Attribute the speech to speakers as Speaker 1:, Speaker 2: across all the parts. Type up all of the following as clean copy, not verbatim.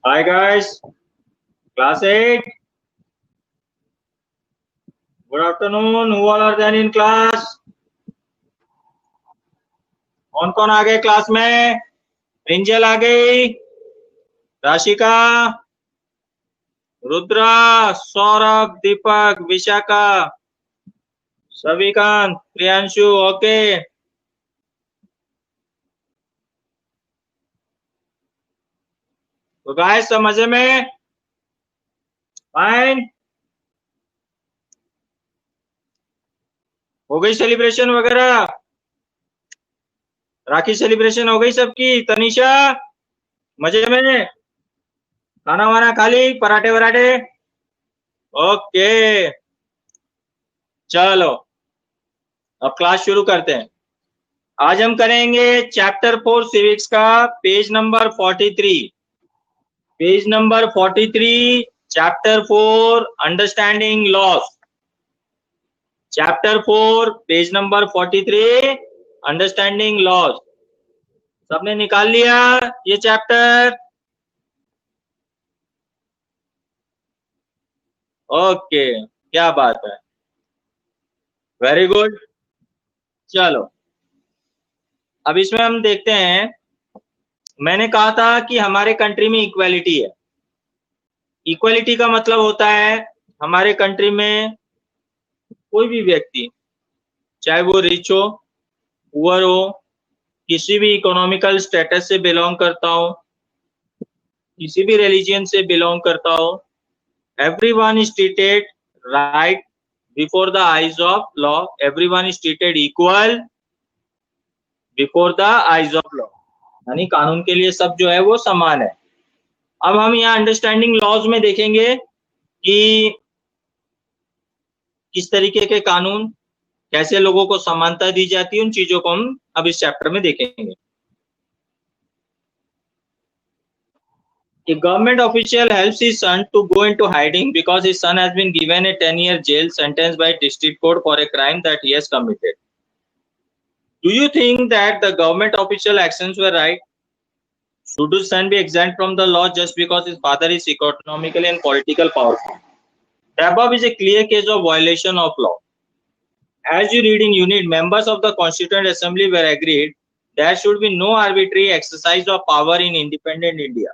Speaker 1: Hi guys, class 8. Good afternoon. Who all are there in class? कौन कौन आ गए class में? एंजल आ गई, राशिका, रुद्रा, सौरभ, दीपक, विशाखा, सविकांत, प्रियांशु. ओके, तो गाइस सब मजे में? फाइन. हो गई सेलिब्रेशन वगैरह? राखी सेलिब्रेशन हो गई सबकी? तनिषा मजे में? खाना वाना खा ली? पराठे वराठे? ओके, चलो अब क्लास शुरू करते हैं. आज हम करेंगे चैप्टर 4 सिविक्स का page number 43. Page number 43, chapter 4 understanding loss. Chapter 4 page number 43 understanding loss. सबने निकाल लिया ये चैप्टर? ओके, क्या बात है, वेरी गुड. चलो अब इसमें हम देखते हैं. मैंने कहा था कि हमारे कंट्री में इक्वालिटी है. इक्वालिटी का मतलब होता है हमारे कंट्री में कोई भी व्यक्ति, चाहे वो रिच हो, पुअर हो, किसी भी इकोनॉमिकल स्टेटस से बिलोंग करता हो, किसी भी रिलीजन से बिलोंग करता हो, everyone is treated right before the eyes of law. Everyone is treated equal before the eyes of law. यानी कानून के लिए सब जो है वो समान है. अब हम यहाँ अंडरस्टैंडिंग लॉज में देखेंगे कि किस तरीके के कानून, कैसे लोगों को समानता दी जाती है, उन चीजों को हम अब इस चैप्टर में देखेंगे. A government official helps his son to go into hiding because his son has been given a 10-year jail sentence by district court for a crime that he has committed. Do you think that the government official actions were right? Should his son be exempt from the law just because his father is economically and politically powerful? The above is a clear case of violation of law. As you read in unit, members of the Constituent Assembly were agreed there should be no arbitrary exercise of power in independent India.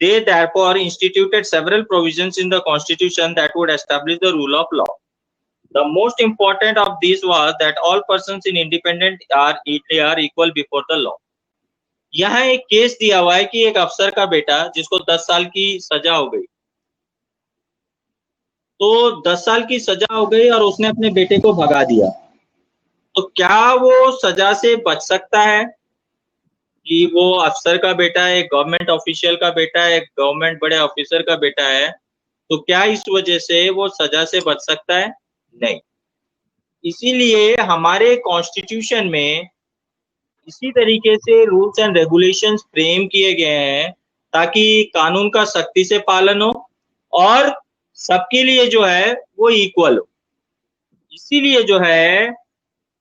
Speaker 1: They therefore instituted several provisions in the Constitution that would establish the rule of law. The most important of these was that all persons in independent India are equal before the law. यहाँ एक case दिया हुआ है कि एक अफसर का बेटा जिसको 10 साल की सजा हो गई, तो 10 साल की सजा हो गई और उसने अपने बेटे को भगा दिया, तो क्या वो सजा से बच सकता है? कि वो अफसर का बेटा है, गवर्नमेंट ऑफिशियल का बेटा है, गवर्नमेंट बड़े ऑफिसर का बेटा है, तो क्या इस वजह से वो सजा से बच सकता है? नहीं. इसीलिए हमारे कॉन्स्टिट्यूशन में इसी तरीके से रूल्स एंड रेगुलेशंस फ्रेम किए गए हैं ताकि कानून का सख्ती से पालन हो और सबके लिए जो है वो इक्वल हो. इसीलिए जो है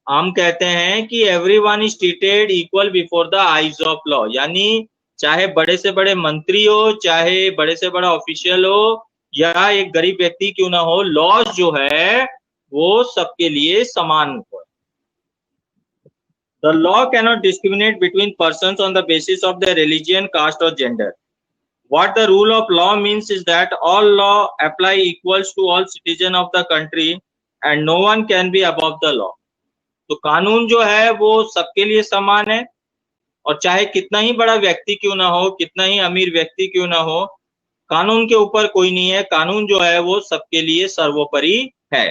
Speaker 1: हम कहते हैं कि everyone is treated equal before the eyes of law. यानी चाहे बड़े से बड़े मंत्री हो, चाहे बड़े से बड़ा ऑफिशियल हो, या एक गरीब व्यक्ति क्यों ना हो, लॉज जो है वो सबके लिए समान हो. The law cannot discriminate between persons on the basis of their religion, caste or gender. What the rule of law means is that all law apply equals to all citizens of the country and no one can be above the law. तो कानून जो है वो सबके लिए समान है और चाहे कितना ही बड़ा व्यक्ति क्यों ना हो, कितना ही अमीर व्यक्ति क्यों ना हो, कानून के ऊपर कोई नहीं है. कानून जो है वो सबके लिए सर्वोपरि है.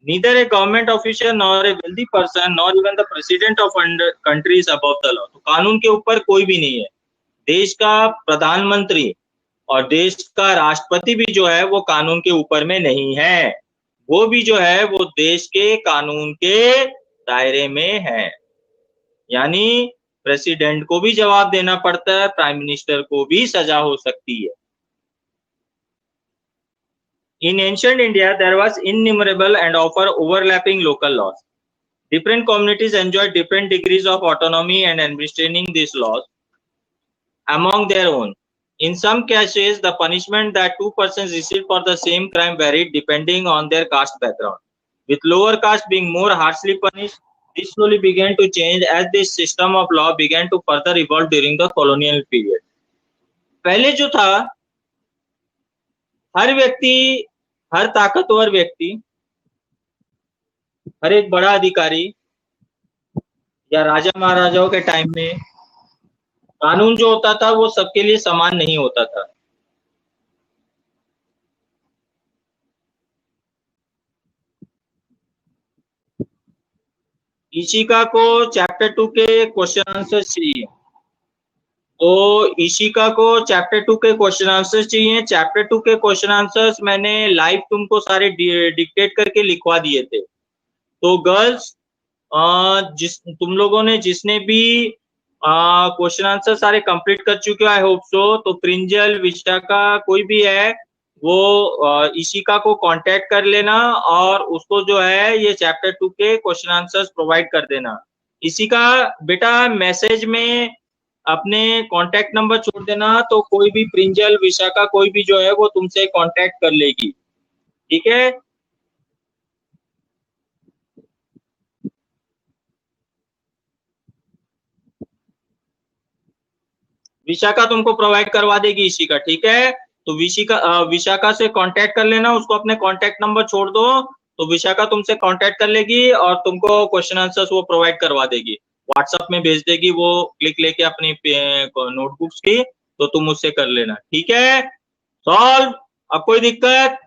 Speaker 1: Neither a government official nor a wealthy person nor even the president of a country is above the law. तो कानून के ऊपर कोई भी नहीं है. देश का प्रधानमंत्री और देश का राष्ट्रपति भी जो है वो कानून के ऊपर में नहीं है. वो भी जो है वो देश के कानून के दायरे में है. यानी प्रेसिडेंट को भी जवाब देना पड़ता है, प्राइम मिनिस्टर को भी सजा हो सकती है. In ancient India, there was innumerable and often overlapping local laws. Different communities enjoyed different degrees of autonomy and administering these laws. among their own. In some cases, the punishment that two persons received for the same crime varied depending on their caste background, with lower caste being more harshly punished. This slowly began to change as this system of law began to further evolve during the colonial period. पहले जो था, हर व्यक्ति, हर ताकतवर व्यक्ति, हर एक बड़ा अधिकारी या राजा महाराजाओं के टाइम में कानून जो होता था वो सबके लिए समान नहीं होता था। ईशिका को चैप्टर 2 के क्वेश्चन आंसर चाहिए, तो ईशिका को चैप्टर 2 के क्वेश्चन आंसर्स चाहिए। चैप्टर 2 के क्वेश्चन आंसर्स मैंने लाइव तुमको सारे डिक्टेट करके लिखवा दिए थे। तो गर्ल्स, तुम लोगों ने जिसने भी क्वेश्चन आंसर सारे कंप्लीट कर चुके हो, आई होप सो, तो प्रिंजल, विशाखा, कोई भी है वो ईशिका को कांटेक्ट कर लेना और उसको जो है ये चैप्टर 2 के क्वेश्चन आंसर्स प्रोवाइड कर देना। ईशिका बेटा मैसेज में अपने कांटेक्ट नंबर छोड़ देना, तो कोई भी प्रिंजल, विशाखा, कोई भी जो है वो तुमसे कांटेक्ट कर लेगी, ठीक है। विशाखा तुमको प्रोवाइड करवा देगी ईशिका, ठीक है। तो विशाखा से कांटेक्ट कर लेना, उसको अपने कांटेक्ट नंबर छोड़ दो, तो विशाखा तुमसे कांटेक्ट कर लेगी और तुमको क्वेश्चन आंसर्स वो प्रोवाइड करवा देगी, व्हाट्सएप में भेज देगी वो क्लिक लेके अपनी नोटबुक्स की, तो तुम उससे कर लेना, ठीक है। सॉल्व। अब कोई दिक्कत?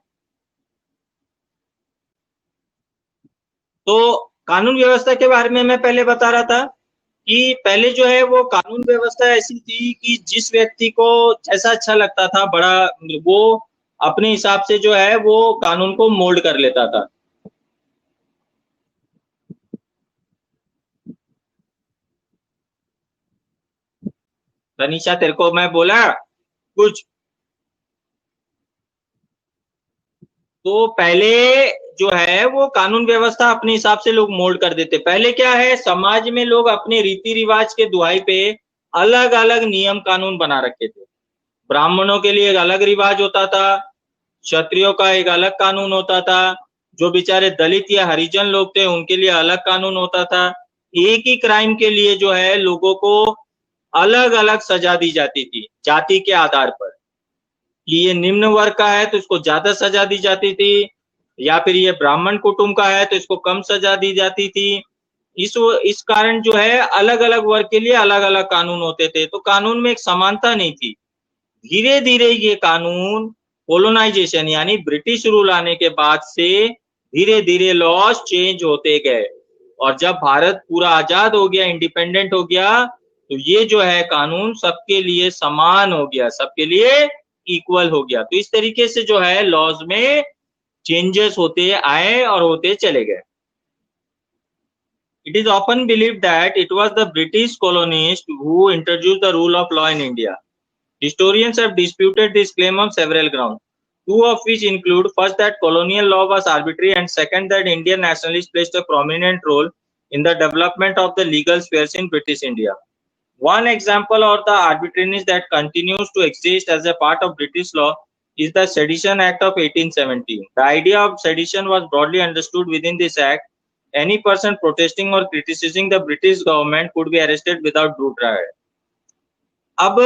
Speaker 1: तो कानून व्यवस्था के बारे में मैं पहले बता रहा था कि पहले जो है वो कानून व्यवस्था ऐसी थी कि जिस व्यक्ति को जैसा अच्छा लगता था, बड़ा, वो अपने हिसाब से जो है वो कानून को मोल्ड कर लेता था। तनीषा, तेरे को मैं बोला कुछ? तो पहले जो है वो कानून व्यवस्था अपने हिसाब से लोग मोल्ड कर देते। पहले क्या है, समाज में लोग अपने रीति रिवाज के दुहाई पे अलग अलग नियम कानून बना रखे थे। ब्राह्मणों के लिए एक अलग रिवाज होता था, क्षत्रियों का एक अलग कानून होता था, जो बेचारे दलित या हरिजन लोग थे उनके लिए अलग कानून होता था। एक ही क्राइम के लिए जो है लोगों को अलग अलग सजा दी जाती थी जाति के आधार पर, कि ये निम्न वर्ग का है तो इसको ज्यादा सजा दी जाती थी, या फिर ये ब्राह्मण कुटुंब का है तो इसको कम सजा दी जाती थी। इस कारण जो है अलग अलग वर्ग के लिए अलग अलग कानून होते थे, तो कानून में एक समानता नहीं थी। धीरे धीरे ये कानून कोलोनाइजेशन यानी ब्रिटिश रूल आने के बाद से धीरे धीरे लॉज चेंज होते गए, और जब भारत पूरा आजाद हो गया, इंडिपेंडेंट हो गया, तो ये जो है कानून सबके लिए समान हो गया, सबके लिए इक्वल हो गया। तो इस तरीके से जो है लॉज में चेंजेस होते आए और होते चले गए। It is often believed that it was the British colonists who introduced the rule of law in India. Historians have disputed this claim on several grounds, two of which include: first, that colonial law was arbitrary, and second, that Indian nationalists played a prominent role in the development of the legal spheres in British India. One example of the arbitrariness that continues to exist as a part of British law is the Sedition Act of 1817. The idea of sedition was broadly understood within this act. Any person protesting or criticizing the British government could be arrested without due trial. अब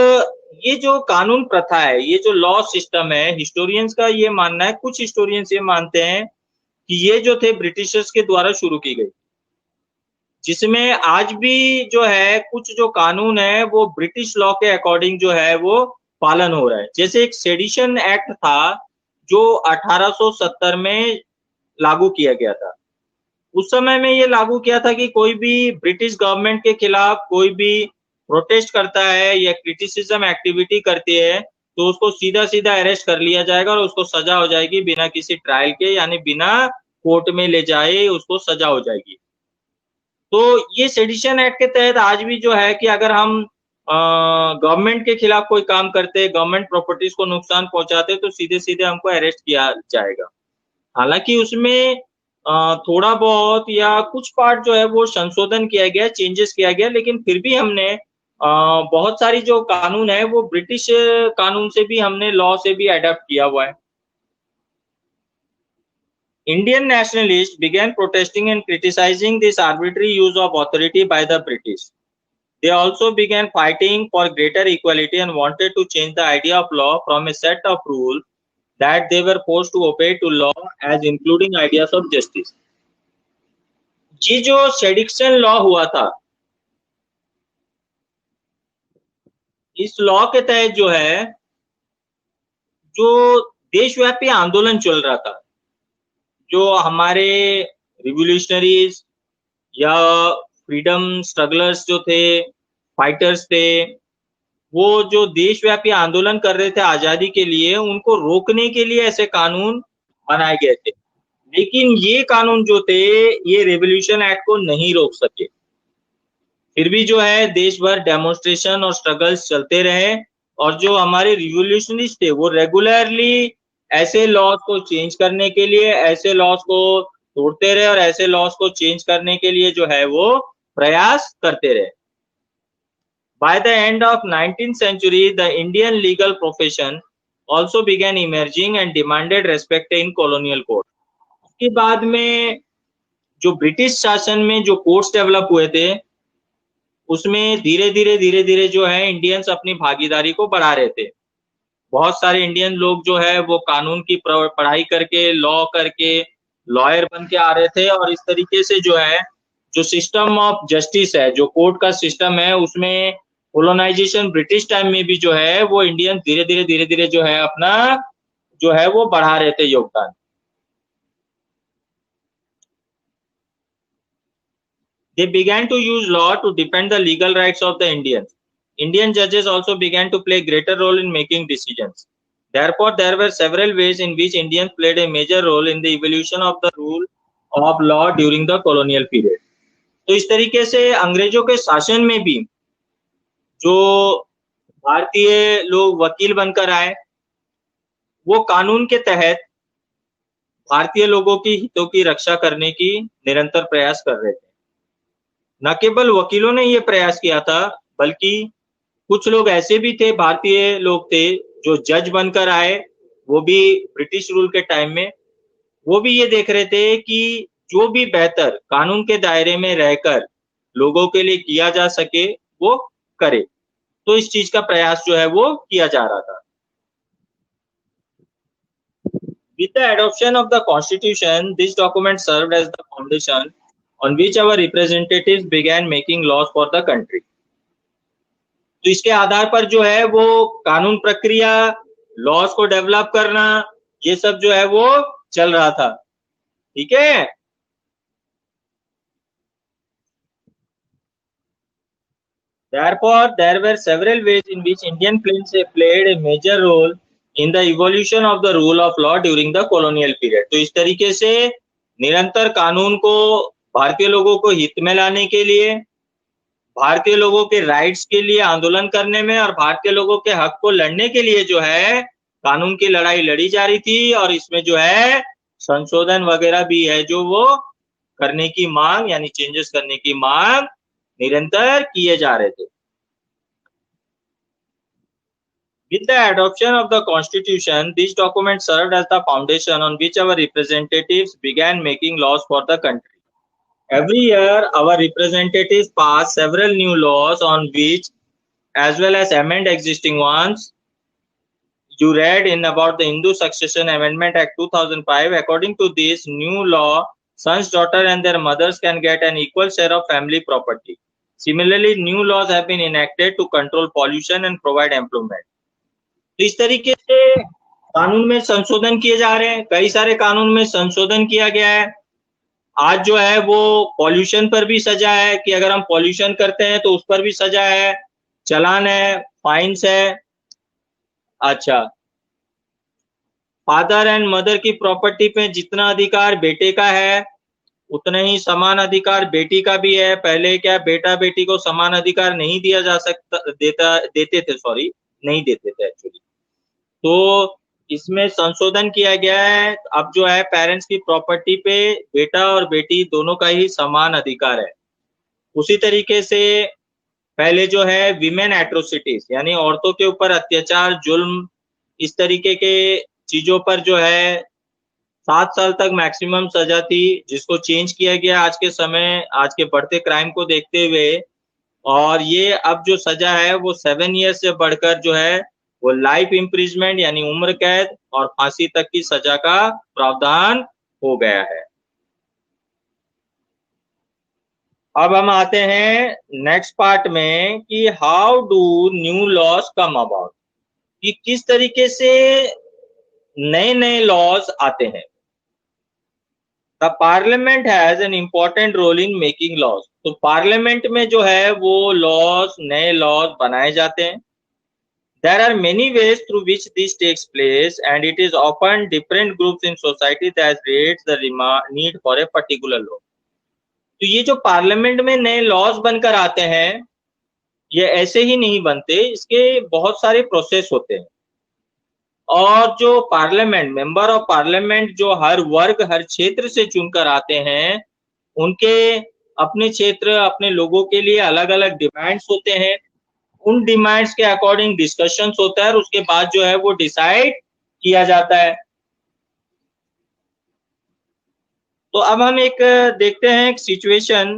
Speaker 1: ये जो कानून प्रथा है, ये जो law system है, historians का ये मानना है, कुछ हिस्टोरियंस ये मानते हैं कि ये जो थे ब्रिटिशर्स के द्वारा शुरू की गई, जिसमें आज भी जो है कुछ जो कानून है वो ब्रिटिश लॉ के अकॉर्डिंग जो है वो पालन हो रहा है। जैसे एक सेडिशन एक्ट था जो 1870 में लागू किया गया था। उस समय में ये लागू किया था कि कोई भी ब्रिटिश गवर्नमेंट के खिलाफ कोई भी प्रोटेस्ट करता है या क्रिटिसिज्म एक्टिविटी करती है तो उसको सीधा सीधा अरेस्ट कर लिया जाएगा और उसको सजा हो जाएगी बिना किसी ट्रायल के, यानी बिना कोर्ट में ले जाए उसको सजा हो जाएगी। तो ये सेडिशन एक्ट के तहत आज भी जो है कि अगर हम गवर्नमेंट के खिलाफ कोई काम करते, गवर्नमेंट प्रॉपर्टीज को नुकसान पहुंचाते, तो सीधे सीधे हमको अरेस्ट किया जाएगा। हालांकि उसमें थोड़ा बहुत या कुछ पार्ट जो है वो संशोधन किया गया, चेंजेस किया गया, लेकिन फिर भी हमने बहुत सारी जो कानून है वो ब्रिटिश कानून से भी हमने लॉ से भी अडॉप्ट किया हुआ है. Indian nationalists began protesting and criticizing this arbitrary use of authority by the British. They also began fighting for greater equality and wanted to change the idea of law from a set of rules that they were forced to obey to law as including ideas of justice. ये जो सेडिक्शन law हुआ था, इस law के तहत जो है, जो देशव्यापी आंदोलन चल रहा था, जो हमारे रिवोल्यूशनरीज या फ्रीडम स्ट्रगलर्स जो थे, फाइटर्स थे, वो जो देशव्यापी आंदोलन कर रहे थे आजादी के लिए, उनको रोकने के लिए ऐसे कानून बनाए गए थे. लेकिन ये कानून जो थे, ये रेवोल्यूशन एक्ट को नहीं रोक सके. फिर भी जो है देश भर डेमोन्स्ट्रेशन और स्ट्रगल्स चलते रहे, और जो हमारे रिवोल्यूशनिस्ट थे वो रेगुलरली ऐसे लॉज को चेंज करने के लिए, ऐसे लॉज को तोड़ते रहे और ऐसे लॉज को चेंज करने के लिए जो है वो प्रयास करते रहे. By the end of 19th century, the Indian legal profession also began emerging and demanded respect in colonial court. उसके बाद में जो ब्रिटिश शासन में जो कोर्ट्स डेवलप हुए थे, उसमें धीरे धीरे जो है इंडियंस अपनी भागीदारी को बढ़ा रहे थे. बहुत सारे इंडियन लोग जो है वो कानून की पढ़ाई करके, लॉ करके लॉयर बन के आ रहे थे, और इस तरीके से जो है जो सिस्टम ऑफ जस्टिस है, जो कोर्ट का सिस्टम है, उसमें कोलोनाइजेशन ब्रिटिश टाइम में भी जो है वो इंडियन धीरे धीरे जो है अपना जो है वो बढ़ा रहे थे योगदान. They began to use law to defend the legal rights of the Indians. Indian judges also began to play a greater role in making decisions. Therefore, there were several ways in which Indians played a major role in the evolution of the rule of law during the colonial period. तो इस तरीके से अंग्रेजों के शासन में भी जो भारतीय लोग वकील बनकर आए, वो कानून के तहत भारतीय लोगों की हितों की रक्षा करने की निरंतर प्रयास कर रहे थे. न केवल वकीलों ने ये प्रयास किया था, बल्कि कुछ लोग ऐसे भी थे, भारतीय लोग थे जो जज बनकर आए, वो भी ब्रिटिश रूल के टाइम में. वो भी ये देख रहे थे कि जो भी बेहतर कानून के दायरे में रहकर लोगों के लिए किया जा सके वो करे. तो इस चीज का प्रयास जो है वो किया जा रहा था. With the adoption of the constitution, this document served as the foundation on which our representatives began making laws for the country. तो इसके आधार पर जो है वो कानून प्रक्रिया, लॉज को डेवलप करना, ये सब जो है वो चल रहा था. ठीक है. Therefore, there were several ways in which Indian plains played a major role in the evolution of the rule of law during the colonial period. तो इस तरीके से निरंतर कानून को भारतीय लोगों को हित में लाने के लिए, भारतीय लोगों के राइट्स के लिए आंदोलन करने में और भारतीय लोगों के हक को लड़ने के लिए जो है कानून की लड़ाई लड़ी जा रही थी. और इसमें जो है संशोधन वगैरह भी है जो वो करने की मांग, यानी चेंजेस करने की मांग निरंतर किए जा रहे थे. With the adoption of the constitution, this document served as the foundation on which our representatives began making laws for the country. Every year, our representatives pass several new laws on which, as well as amend existing ones. You read in about the Hindu Succession Amendment Act 2005. According to this new law, sons, daughters and their mothers can get an equal share of family property. Similarly, new laws have been enacted to control pollution and provide employment. तो इस तरीके से कानून में संशोधन किए जा रहे हैं. कई सारे कानून में संशोधन किया गया है. आज जो है वो पॉल्यूशन पर भी सजा है कि अगर हम पॉल्यूशन करते हैं तो उस पर भी सजा है, चालान है, फाइन्स है. अच्छा, फादर एंड मदर की प्रॉपर्टी पे जितना अधिकार बेटे का है, उतना ही समान अधिकार बेटी का भी है. पहले क्या बेटा बेटी को समान अधिकार नहीं दिया जा सकता, देते थे, नहीं देते थे एक्चुअली. तो इसमें संशोधन किया गया है. अब जो है पेरेंट्स की प्रॉपर्टी पे बेटा और बेटी दोनों का ही समान अधिकार है. उसी तरीके से पहले जो है विमेन एट्रोसिटीज यानी औरतों के ऊपर अत्याचार, जुल्म, इस तरीके के चीजों पर जो है 7 साल तक मैक्सिमम सजा थी, जिसको चेंज किया गया आज के समय, आज के बढ़ते क्राइम को देखते हुए। और ये अब जो सजा है वो 7 ईयर से बढ़कर जो है वो लाइफ इम्प्रिजमेंट यानी उम्र कैद और फांसी तक की सजा का प्रावधान हो गया है। अब हम आते हैं नेक्स्ट पार्ट में कि how do new laws come about, कि किस तरीके से नए नए लॉज आते हैं। The parliament has an important role in making laws, तो पार्लियामेंट में जो है वो लॉज, नए लॉज बनाए जाते हैं। There are many ways through which this takes place, and it is often different groups in society that raise the need for a particular law. तो ये जो पार्लियामेंट में नए लॉज बनकर आते हैं, ये ऐसे ही नहीं बनते, इसके बहुत सारे प्रोसेस होते हैं। और जो पार्लियामेंट, मेंबर ऑफ पार्लियामेंट जो हर वर्ग, हर क्षेत्र से चुनकर आते हैं, उनके अपने क्षेत्र, अपने लोगों के लिए अलग अलग डिमांड्स होते हैं। उन डिमांड्स के अकॉर्डिंग डिस्कशंस होता है और उसके बाद जो है वो डिसाइड किया जाता है। तो अब हम एक देखते हैं एक situation.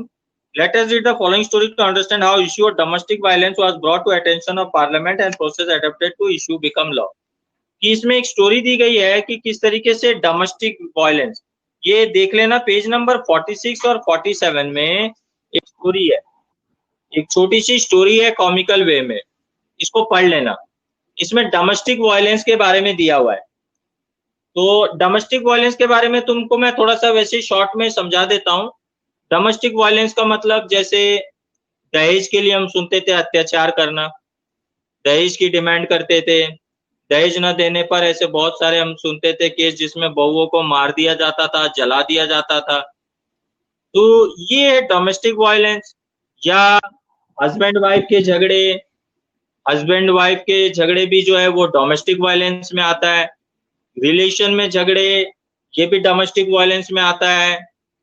Speaker 1: Let us read the following story to understand how issue of domestic violence was brought to attention of parliament and process adopted to issue become law. कि इसमें एक स्टोरी दी गई है कि किस तरीके से डोमेस्टिक वायलेंस, ये देख लेना पेज नंबर 46 और 47 में एक स्टोरी है, एक छोटी सी स्टोरी है कॉमिकल वे में, इसको पढ़ लेना। इसमें डोमेस्टिक वायलेंस के बारे में दिया हुआ है। तो डोमेस्टिक वायलेंस के बारे में तुमको मैं थोड़ा सा वैसे शॉर्ट में समझा देता हूँ। डोमेस्टिक वायलेंस का मतलब, जैसे दहेज के लिए हम सुनते थे अत्याचार करना, दहेज की डिमांड करते थे, दहेज न देने पर ऐसे बहुत सारे हम सुनते थे केस जिसमें बहुओं को मार दिया जाता था, जला दिया जाता था। तो ये है डोमेस्टिक वायलेंस। या हस्बैंड वाइफ के झगड़े, हस्बैंड वाइफ के झगड़े भी जो है वो डोमेस्टिक वायलेंस में आता है। रिलेशन में झगड़े, ये भी डोमेस्टिक वायलेंस में आता है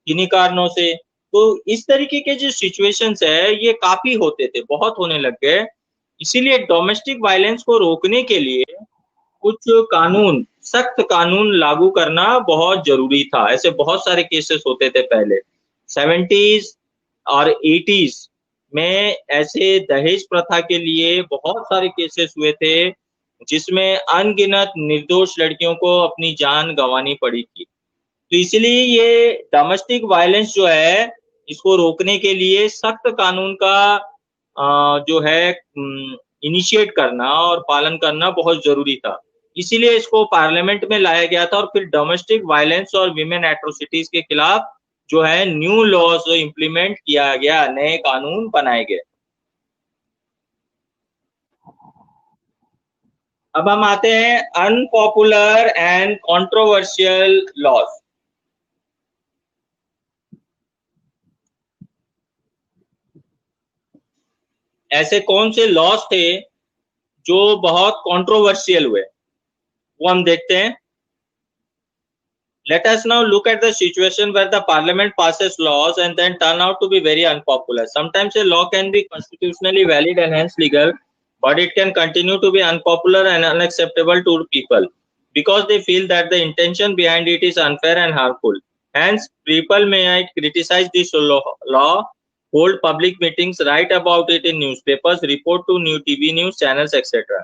Speaker 1: किन्हीं कारणों से। तो इस तरीके के जो सिचुएशंस है ये काफी होते थे, बहुत होने लग गए। इसीलिए डोमेस्टिक वायलेंस को रोकने के लिए कुछ कानून, सख्त कानून लागू करना बहुत जरूरी था। ऐसे बहुत सारे केसेस होते थे पहले 70s और 80s में, ऐसे दहेज प्रथा के लिए बहुत सारे केसेस हुए थे जिसमें अनगिनत निर्दोष लड़कियों को अपनी जान गंवानी पड़ी थी। तो इसलिए ये डोमेस्टिक वायलेंस जो है, इसको रोकने के लिए सख्त कानून का जो है इनिशिएट करना और पालन करना बहुत जरूरी था। इसीलिए इसको पार्लियामेंट में लाया गया था और फिर डोमेस्टिक वायलेंस और विमेन एट्रोसिटीज के खिलाफ जो है न्यू लॉज इंप्लीमेंट किया गया, नए कानून बनाए गए। अब हम आते हैं अनपॉपुलर एंड कंट्रोवर्शियल लॉज। ऐसे कौन से लॉज थे जो बहुत कंट्रोवर्शियल हुए, वो हम देखते हैं। Let us now look at the situation where the parliament passes laws and then turn out to be very unpopular. Sometimes a law can be constitutionally valid and hence legal, but it can continue to be unpopular and unacceptable to people because they feel that the intention behind it is unfair and harmful. Hence, people may criticize this law, hold public meetings, write about it in newspapers, report to new TV news channels, etc.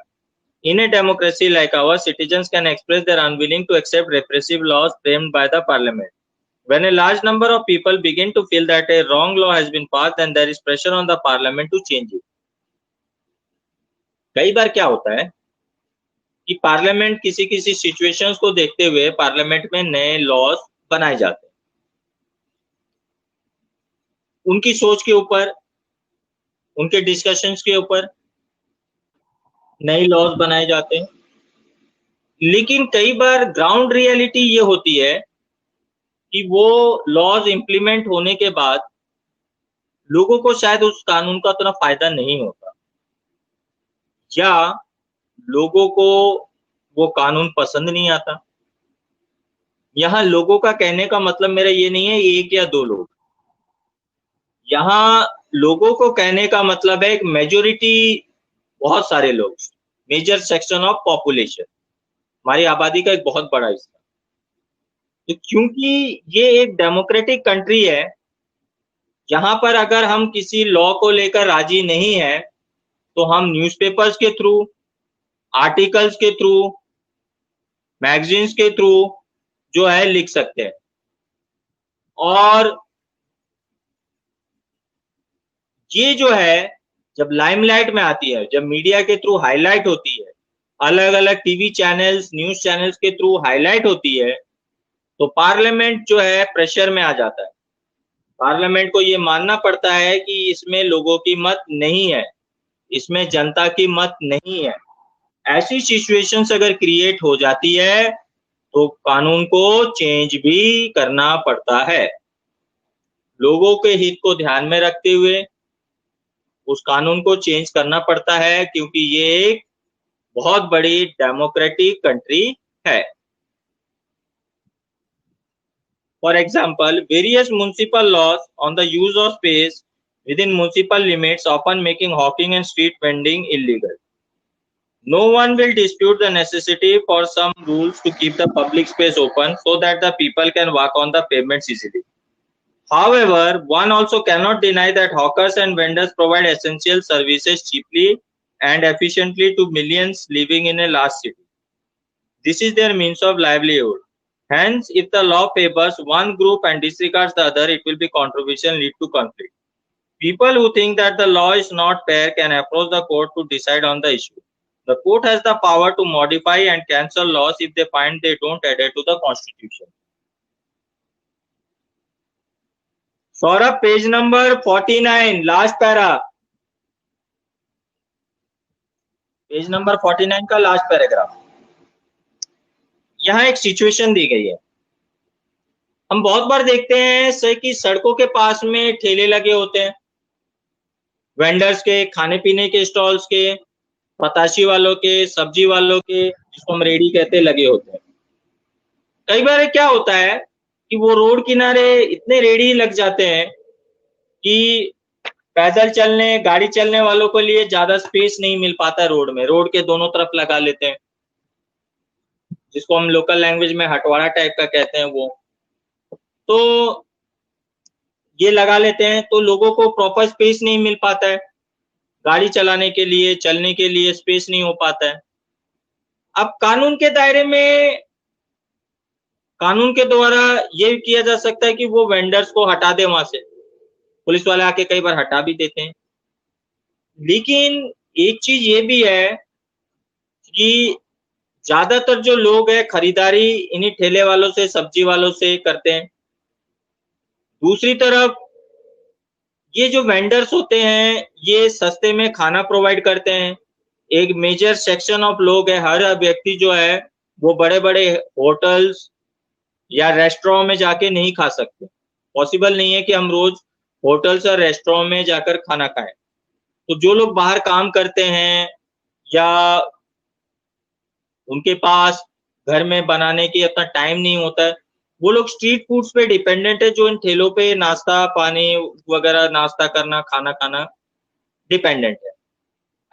Speaker 1: In a democracy like ours, citizens can express their unwilling to accept repressive laws framed by the parliament. When a large number of people begin to feel that a wrong law has been passed, then there is pressure on the parliament to change it. कई बार क्या होता है कि parliament किसी किसी situations को देखते हुए पार्लियामेंट में नए लॉज बनाए जाते हैं, उनकी सोच के ऊपर, उनके डिस्कशंस के ऊपर नए लॉज बनाए जाते हैं। लेकिन कई बार ग्राउंड रियलिटी ये होती है कि वो लॉज इंप्लीमेंट होने के बाद लोगों को शायद उस कानून का उतना फायदा नहीं होता, या लोगों को वो कानून पसंद नहीं आता। यहाँ लोगों का कहने का मतलब मेरा ये नहीं है एक या दो लोग, यहाँ लोगों को कहने का मतलब है एक मेजोरिटी, बहुत सारे लोग, मेजर सेक्शन ऑफ पॉपुलेशन, हमारी आबादी का एक बहुत बड़ा हिस्सा। तो क्योंकि ये एक डेमोक्रेटिक कंट्री है, यहाँ पर अगर हम किसी लॉ को लेकर राजी नहीं है तो हम न्यूज़पेपर्स के थ्रू, आर्टिकल्स के थ्रू, मैगजीन्स के थ्रू जो है लिख सकते हैं। और ये जो है जब लाइमलाइट में आती है, जब मीडिया के थ्रू हाईलाइट होती है, अलग अलग टीवी चैनल्स, न्यूज चैनल्स के थ्रू हाईलाइट होती है, तो पार्लियामेंट जो है प्रेशर में आ जाता है। पार्लियामेंट को ये मानना पड़ता है कि इसमें लोगों की मत नहीं है, इसमें जनता की मत नहीं है। ऐसी सिचुएशंस अगर क्रिएट हो जाती है तो कानून को चेंज भी करना पड़ता है। लोगों के हित को ध्यान में रखते हुए उस कानून को चेंज करना पड़ता है, क्योंकि ये एक बहुत बड़ी डेमोक्रेटिक कंट्री है। For example, various municipal laws on the use of space within municipal limits often making hawking and street vending illegal. No one will dispute the necessity for some rules to keep the public space open so that the people can walk on the pavements easily. However, one also cannot deny that hawkers and vendors provide essential services cheaply and efficiently to millions living in a large city. This is their means of livelihood. Hence, if the law favors one group and disregards the other, it will be controversial and lead to conflict. People who think that the law is not fair can approach the court to decide on the issue. The court has the power to modify and cancel laws if they find they don't adhere to the constitution. Saurabh, page number 49, last para. Page number 49 का last paragraph. यहाँ एक situation दी गई है। हम बहुत बार देखते हैं sir कि सड़कों के पास में ठेले लगे होते हैं, वेंडर्स के, खाने पीने के स्टॉल्स के, पताशी वालों के, सब्जी वालों के, जिसको हम रेडी कहते हैं, लगे होते हैं। कई बार क्या होता है कि वो रोड किनारे इतने रेडी लग जाते हैं कि पैदल चलने, गाड़ी चलने वालों के लिए ज्यादा स्पेस नहीं मिल पाता रोड में। रोड के दोनों तरफ लगा लेते हैं, जिसको हम लोकल लैंग्वेज में हटवाड़ा टाइप का कहते हैं। वो तो ये लगा लेते हैं, तो लोगों को प्रॉपर स्पेस नहीं मिल पाता है, गाड़ी चलाने के लिए, चलने के लिए स्पेस नहीं हो पाता है। अब कानून के दायरे में, कानून के द्वारा ये किया जा सकता है कि वो वेंडर्स को हटा दे वहां से। पुलिस वाले आके कई बार हटा भी देते हैं। लेकिन एक चीज ये भी है कि ज्यादातर जो लोग हैं खरीदारी इन्हीं ठेले वालों से, सब्जी वालों से करते हैं। दूसरी तरफ ये जो वेंडर्स होते हैं ये सस्ते में खाना प्रोवाइड करते हैं। एक मेजर सेक्शन ऑफ लोग है, हर व्यक्ति जो है वो बड़े बड़े होटल्स या रेस्टोरेंट में जाके नहीं खा सकते। पॉसिबल नहीं है कि हम रोज होटल्स और रेस्टोरेंट में जाकर खाना खाएं। तो जो लोग बाहर काम करते हैं या उनके पास घर में बनाने की इतना टाइम नहीं होता है, वो लोग स्ट्रीट फूड्स पे डिपेंडेंट है, जो इन ठेलों पे नाश्ता पानी वगैरह, नाश्ता करना, खाना खाना डिपेंडेंट है।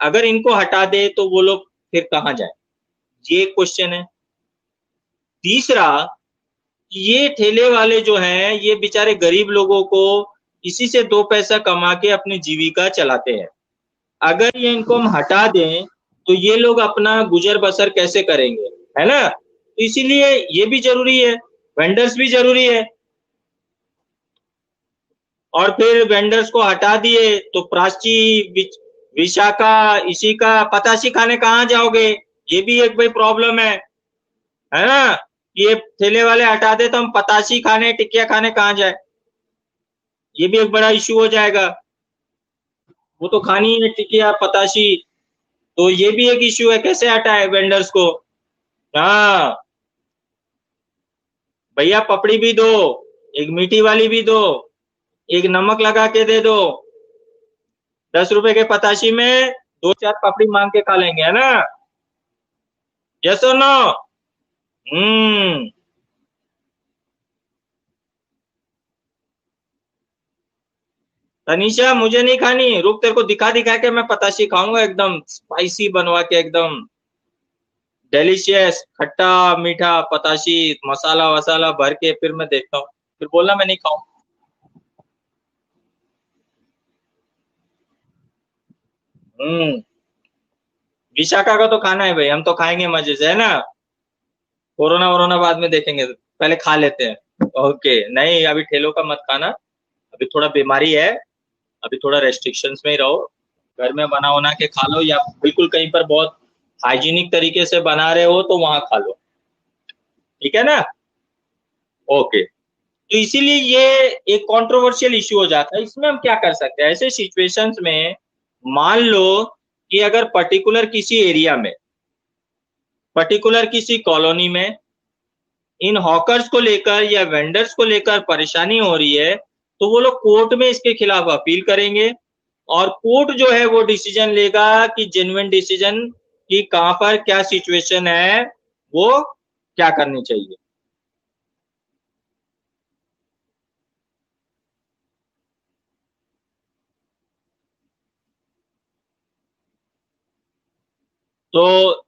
Speaker 1: अगर इनको हटा दे तो वो लोग फिर कहाँ जाए, ये क्वेश्चन है। तीसरा, ये ठेले वाले जो हैं ये बेचारे गरीब लोगों को इसी से दो पैसा कमा के अपनी जीविका चलाते हैं। अगर ये इनको हम हटा दें तो ये लोग अपना गुजर बसर कैसे करेंगे, है ना? तो इसीलिए ये भी जरूरी है, वेंडर्स भी जरूरी है। और फिर वेंडर्स को हटा दिए तो प्राची, विशाखा, इसी का पताशी खाने कहाँ जाओगे, ये भी एक भाई प्रॉब्लम है ना? ये ठेले वाले हटा दे तो हम पताशी खाने, टिकिया खाने कहाँ जाए, ये भी एक बड़ा इश्यू हो जाएगा। वो तो खानी है टिकिया पताशी, तो ये भी एक इश्यू है, कैसे हटाए वेंडर्स को। हाँ भैया, पपड़ी भी दो, एक मीठी वाली भी दो, एक नमक लगा के दे दो। 10 रुपए के पताशी में 2-4 पपड़ी मांग के खा लेंगे, है ना? यस और नो? तनीषा मुझे नहीं खानी, रुक तेरे को दिखा दिखा के मैं पताशी खाऊंगा, एकदम स्पाइसी बनवा के, एकदम डिलीशियस खट्टा मीठा पताशी, मसाला वसाला भर के, फिर मैं देखता हूँ, फिर बोलना मैं नहीं खाऊं। हम्म। विशाखा का तो खाना है भाई, हम तो खाएंगे मजे से, है ना। कोरोना वोरोना बाद में देखेंगे, पहले खा लेते हैं। ओके, नहीं अभी ठेलों का मत खाना, अभी थोड़ा बीमारी है, अभी थोड़ा रेस्ट्रिक्शंस में ही रहो, घर में बना बना के खा लो, या बिल्कुल कहीं पर बहुत हाइजीनिक तरीके से बना रहे हो तो वहां खा लो, ठीक है ना। ओके, तो इसीलिए ये एक कंट्रोवर्शियल इश्यू हो जाता है। इसमें हम क्या कर सकते हैं ऐसे सिचुएशंस में? मान लो कि अगर पर्टिकुलर किसी एरिया में, पर्टिकुलर किसी कॉलोनी में इन हॉकर्स को लेकर या वेंडर्स को लेकर परेशानी हो रही है, तो वो लोग कोर्ट में इसके खिलाफ अपील करेंगे, और कोर्ट जो है वो डिसीजन लेगा कि जेन्युइन डिसीजन, कि कहां पर क्या सिचुएशन है, वो क्या करनी चाहिए। तो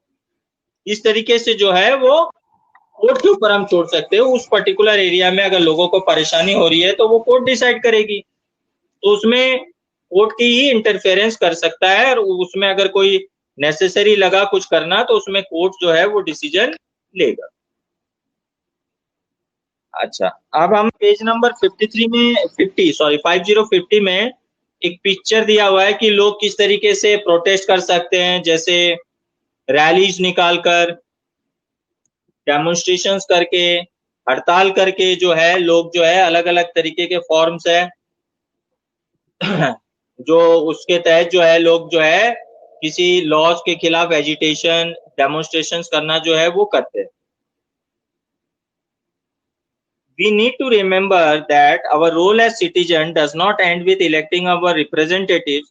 Speaker 1: इस तरीके से जो है वो कोर्ट के ऊपर हम छोड़ सकते हैं। उस पर्टिकुलर एरिया में अगर लोगों को परेशानी हो रही है तो वो कोर्ट डिसाइड करेगी, तो उसमें कोर्ट की ही इंटरफेरेंस कर सकता है, और उसमें अगर कोई नेसेसरी लगा कुछ करना तो उसमें कोर्ट जो है वो डिसीजन लेगा। अच्छा, अब हम पेज नंबर 53 में, 50 सॉरी 5050 में एक पिक्चर दिया हुआ है कि लोग किस तरीके से प्रोटेस्ट कर सकते हैं, जैसे रैलीज निकालकर, डेमोन्स्ट्रेशंस करके, हड़ताल करके, जो है लोग जो है अलग अलग तरीके के फॉर्म्स है जो उसके तहत जो है लोग जो है किसी लॉज के खिलाफ एजिटेशन, डेमोन्स्ट्रेशंस करना जो है वो करते हैं। We need to remember that our role as citizen does not end with electing our representatives.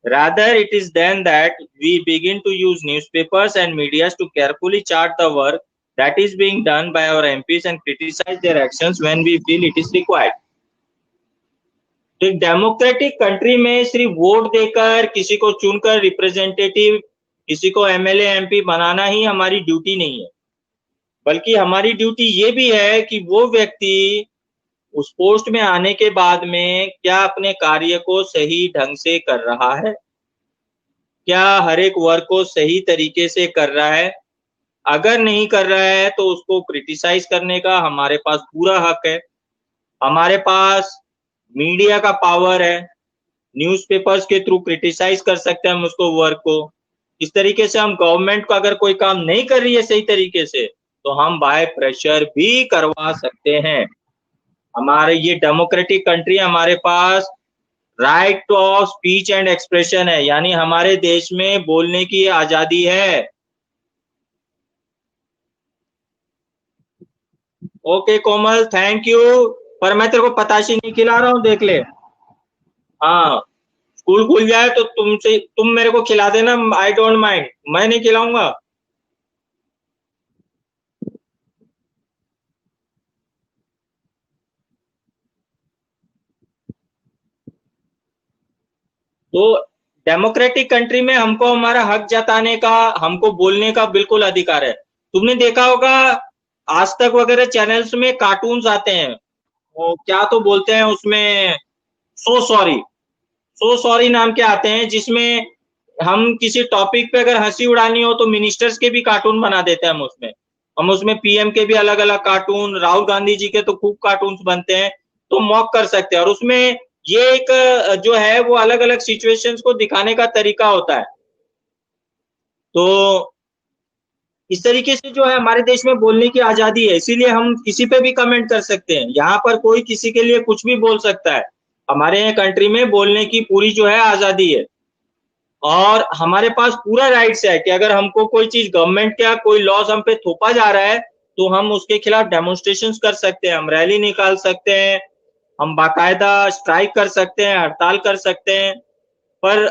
Speaker 1: Rather, it is then that we begin to use newspapers and media to carefully chart the work that is being done by our MPs and criticize their actions when we feel it is required. तो एक democratic country में सिर्फ vote देकर, किसी को चुनकर representative, किसी को एमएलए एमपी बनाना ही हमारी ड्यूटी नहीं है, बल्कि हमारी ड्यूटी ये भी है कि वो व्यक्ति उस पोस्ट में आने के बाद में क्या अपने कार्य को सही ढंग से कर रहा है, क्या हर एक वर्क को सही तरीके से कर रहा है। अगर नहीं कर रहा है तो उसको क्रिटिसाइज करने का हमारे पास पूरा हक है। हमारे पास मीडिया का पावर है, न्यूज़पेपर्स के थ्रू क्रिटिसाइज कर सकते हैं हम उसको, वर्क को। इस तरीके से हम गवर्नमेंट को अगर कोई काम नहीं कर रही है सही तरीके से, तो हम बाय प्रेशर भी करवा सकते हैं। हमारे ये डेमोक्रेटिक कंट्री, हमारे पास right of speech and expression है, यानी हमारे देश में बोलने की आजादी है। Okay Komal, thank you. पर मैं तेरे को पताशी नहीं खिला रहा हूँ, देख ले। हाँ, स्कूल खुल जाए तो तुम मेरे को खिला देना, आई डोंट माइंड, मैं नहीं खिलाऊंगा। तो डेमोक्रेटिक कंट्री में हमको हमारा हक जताने का, हमको बोलने का बिल्कुल अधिकार है। तुमने देखा होगा आज तक वगैरह चैनल्स में कार्टून्स आते हैं, वो क्या तो बोलते हैं उसमें, सो सॉरी, सो सॉरी नाम के आते हैं, जिसमें हम किसी टॉपिक पे अगर हंसी उड़ानी हो तो मिनिस्टर्स के भी कार्टून बना देते हैं हम उसमें पीएम के भी अलग अलग कार्टून, राहुल गांधी जी के तो खूब कार्टून्स बनते हैं, तो मॉक कर सकते हैं। और उसमें ये एक जो है वो अलग अलग सिचुएशंस को दिखाने का तरीका होता है। तो इस तरीके से जो है हमारे देश में बोलने की आजादी है, इसीलिए हम किसी पे भी कमेंट कर सकते हैं। यहाँ पर कोई किसी के लिए कुछ भी बोल सकता है। हमारे यहाँ कंट्री में बोलने की पूरी जो है आजादी है, और हमारे पास पूरा राइट्स है कि अगर हमको कोई चीज, गवर्नमेंट का कोई लॉस हम पे थोपा जा रहा है, तो हम उसके खिलाफ डेमोन्स्ट्रेशन कर सकते हैं, हम रैली निकाल सकते हैं, हम बाकायदा स्ट्राइक कर सकते हैं, हड़ताल कर सकते हैं। पर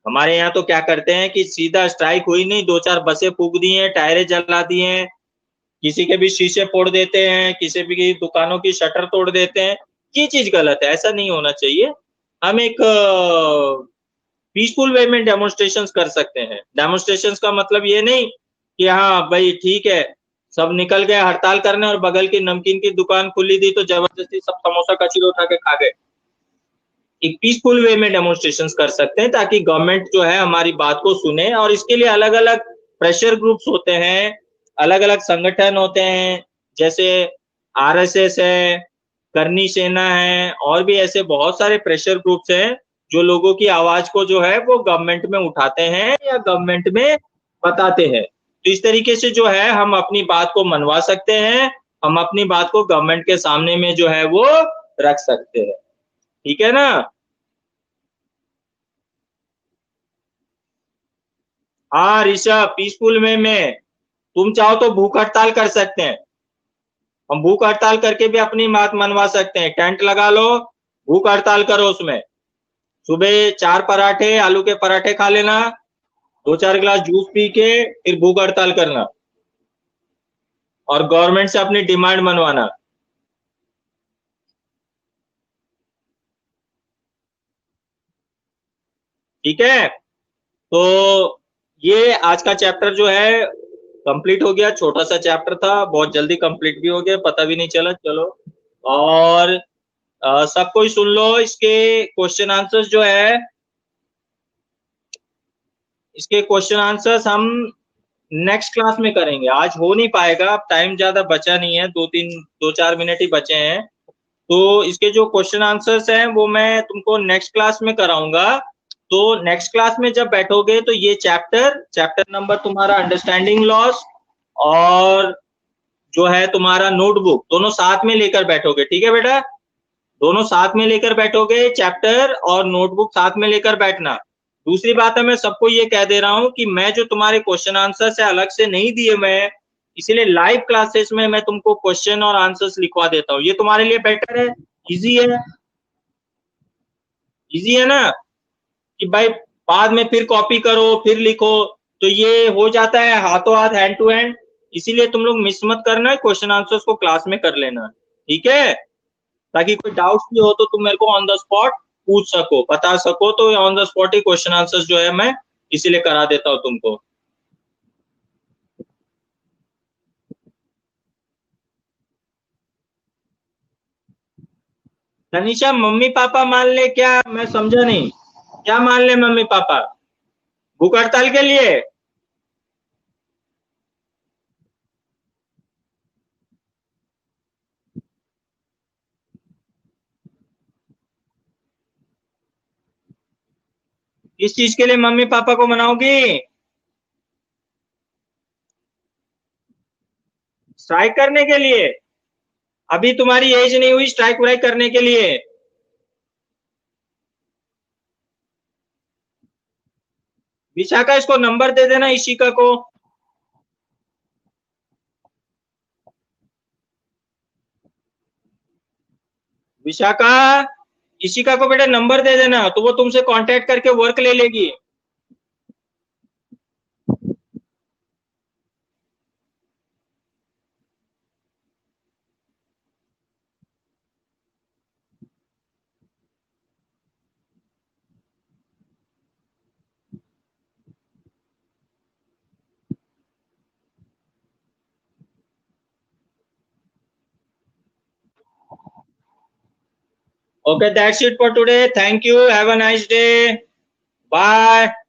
Speaker 1: हमारे यहाँ तो क्या करते हैं कि सीधा स्ट्राइक हुई नहीं, दो चार बसें फूक दी हैं, टायरें जला दी हैं, किसी के भी शीशे फोड़ देते हैं, किसी भी दुकानों की शटर तोड़ देते हैं। ये चीज गलत है, ऐसा नहीं होना चाहिए। हम एक पीसफुल वे में डेमोन्स्ट्रेशन कर सकते हैं। डेमोन्स्ट्रेशन का मतलब ये नहीं कि हाँ भाई ठीक है सब निकल गए हड़ताल करने और बगल की नमकीन की दुकान खुली थी तो जबरदस्ती सब समोसा कचरी उठा के खा गए। एक पीसफुल वे में डेमोन्स्ट्रेशन कर सकते हैं ताकि गवर्नमेंट जो है हमारी बात को सुने, और इसके लिए अलग अलग प्रेशर ग्रुप्स होते हैं, अलग अलग संगठन होते हैं, जैसे आरएसएस है, करनी सेना है, और भी ऐसे बहुत सारे प्रेशर ग्रुप्स हैं जो लोगों की आवाज को जो है वो गवर्नमेंट में उठाते हैं या गवर्नमेंट में बताते हैं। तो इस तरीके से जो है हम अपनी बात को मनवा सकते हैं, हम अपनी बात को गवर्नमेंट के सामने में जो है वो रख सकते हैं। ठीक है ना? हाँ ऋषभ, पीसफुल वे में तुम चाहो तो भूख हड़ताल कर सकते हैं। हम भूख हड़ताल करके भी अपनी बात मनवा सकते हैं। टेंट लगा लो, भूख हड़ताल करो, उसमें सुबह 4 पराठे आलू के पराठे खा लेना, 2-4 गिलास जूस पी के फिर भूख हड़ताल करना और गवर्नमेंट से अपनी डिमांड मनवाना। ठीक है, तो ये आज का चैप्टर जो है कंप्लीट हो गया। छोटा सा चैप्टर था, बहुत जल्दी कंप्लीट भी हो गया, पता भी नहीं चला। चलो, और सब कोई सुन लो। इसके क्वेश्चन आंसर्स जो है, इसके क्वेश्चन आंसर्स हम नेक्स्ट क्लास में करेंगे। आज हो नहीं पाएगा, अब टाइम ज्यादा बचा नहीं है, 2-4 मिनट ही बचे हैं। तो इसके जो क्वेश्चन आंसर्स हैं वो मैं तुमको नेक्स्ट क्लास में कराऊंगा। तो नेक्स्ट क्लास में जब बैठोगे तो ये चैप्टर चैप्टर नंबर तुम्हारा अंडरस्टैंडिंग लॉस और जो है तुम्हारा नोटबुक, दोनों साथ में लेकर बैठोगे। ठीक है बेटा, दोनों साथ में लेकर बैठोगे, चैप्टर और नोटबुक साथ में लेकर बैठना। दूसरी बात है, मैं सबको ये कह दे रहा हूं कि मैं जो तुम्हारे क्वेश्चन आंसर से अलग से नहीं दिए मैं, इसीलिए लाइव क्लासेस में मैं तुमको क्वेश्चन और आंसर्स लिखवा देता हूँ। ये तुम्हारे लिए बेटर है, इजी है। इजी है ना कि भाई बाद में फिर कॉपी करो फिर लिखो, तो ये हो जाता है हाथों हाथ, हैंड टू हैंड। इसीलिए तुम लोग मिस मत करना, क्वेश्चन आंसर्स को क्लास में कर लेना। ठीक है, ताकि कोई डाउट्स भी हो तो तुम मेरे को ऑन द स्पॉट पूछ सको, बता सको। तो on the spot he question answers जो है मैं इसीलिए करा देता हूँ तुमको। तनिषा, मम्मी पापा मान ले क्या? मैं समझा नहीं, क्या मान ले मम्मी पापा? भूख हड़ताल के लिए? किस चीज के लिए मम्मी पापा को मनाओगी? स्ट्राइक करने के लिए? अभी तुम्हारी एज नहीं हुई स्ट्राइक व्राइक करने के लिए। विशाखा, इसको नंबर दे देना इशिका को। विशाखा, इशिका को बेटा नंबर दे देना, तो वो तुमसे कांटेक्ट करके वर्क ले लेगी। Okay, that's it for today. Thank you. Have a nice day. Bye.